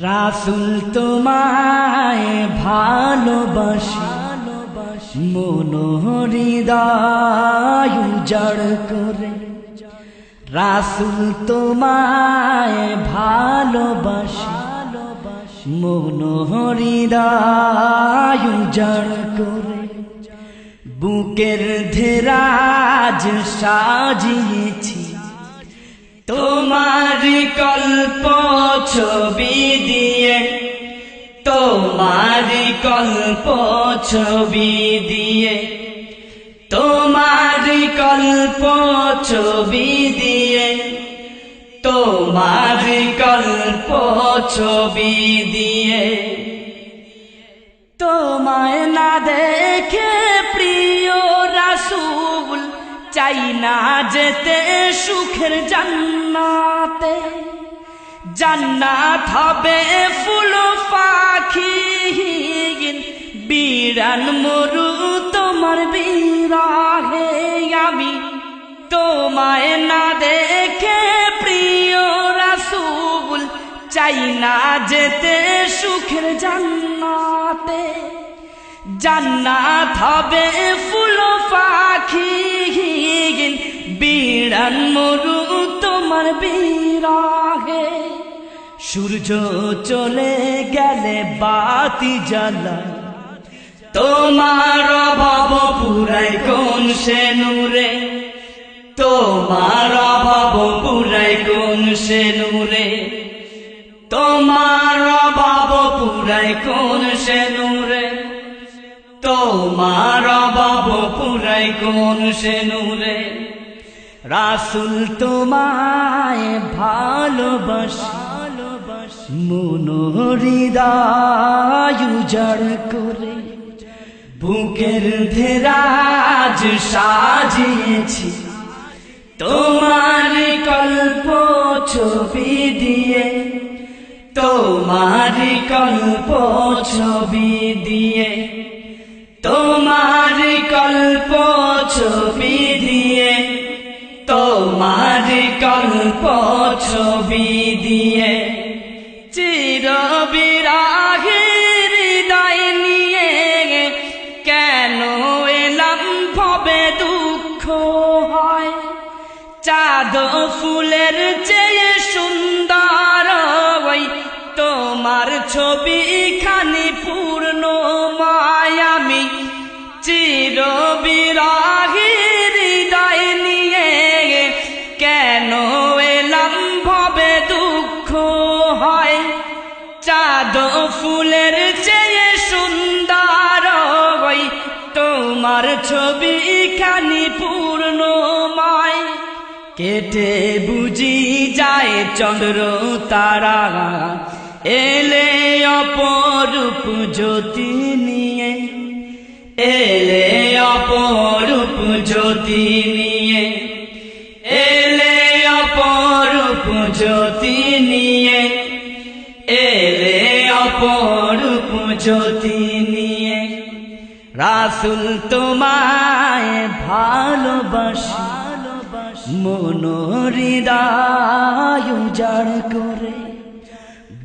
রাসূল তোমায় ভালোবাসি, মন হৃদয় উজাড় করে। রাসূল তোমায় ভালোবাসি, মন হৃদয় উজাড় করে। বুকের ধেরাজ সাজিয়েছি তোমার কল্প ছবি দিয়ে, তোমার কল্প ছবি দিয়ে, তোমার কল্প ছবি দিয়ে, তোমার কল্প ছবি দিয়ে। তোমায় না দেখে প্রিয় রাসূল চাই না যেতে সুখের জান্নাতে। জান্নাত হবে ফুল পাখি বিরান মরু তোমার বিরহে। আমি তোমায় না দেখে প্রিয় রাসূল চাই না যেতে সুখের জান্নাতে। জান্নাত হবে ফুল পাখি বিরান মরু তোমার বিরহে। সূর্য চলে গেলে বাতি জ্বালায় তোমার অভাব পুরাই কোন সে নূরে। তোমার অভাব পুরাই কোন সে নূরে। তোমার অভাব পুরাই কোন সে নূরে। তোমার অভাব পুরাই কোন সে নূরে। রাসূল তোমায় ভালোবাসি, মন হৃদয় উজাড় করে। বুকের ধেরাজ সাজিয়েছি তোমার কল্প ছবি দিয়ে, তোমার কল্প ছবি দিয়ে, তোমার কল্প ছবি দিয়ে, তোমার কল্প ছবি দিয়ে। চির বিরাগের হৃদয় নিয়ে কেন এলাম ভবে দুঃখ হয়। চাঁদ ফুলের চেয়ে সুন্দর ওই তোমার ছবি খানি পূর্ণ মায়ামি। চির বিরাগের হৃদয় নিয়ে কেন এলাম ভবে দুঃখ হয়। চাঁদ ফুলের চেয়ে সুন্দর ওই তোমার ছবি খানি পূর্ণময়। কেটে বুঝি যায় চন্দ্র তারা এলে অপরূপ জ্যোতি নিয়ে। এলে অপরূপ জ্যোতি নিয়ে, এলে অপরূপ জ্যোতি নিয়ে, এলে অপরূপ জ্যোতি নিয়ে। রাসূল তোমায় ভালোবাসি, মন হৃদয় উজাড় করে।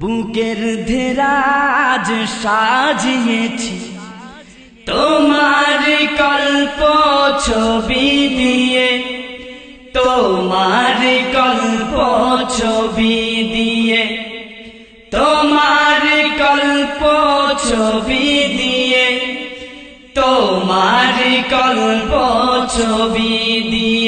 বুকের ধেরাজ সাজিয়েছি তোমার কল্প ছবি দিয়ে, তোমার কল্প ছবি দিয়ে, তোমার কল্প ছবি দিয়ে, তোমার কল্প ছবি দিয়ে।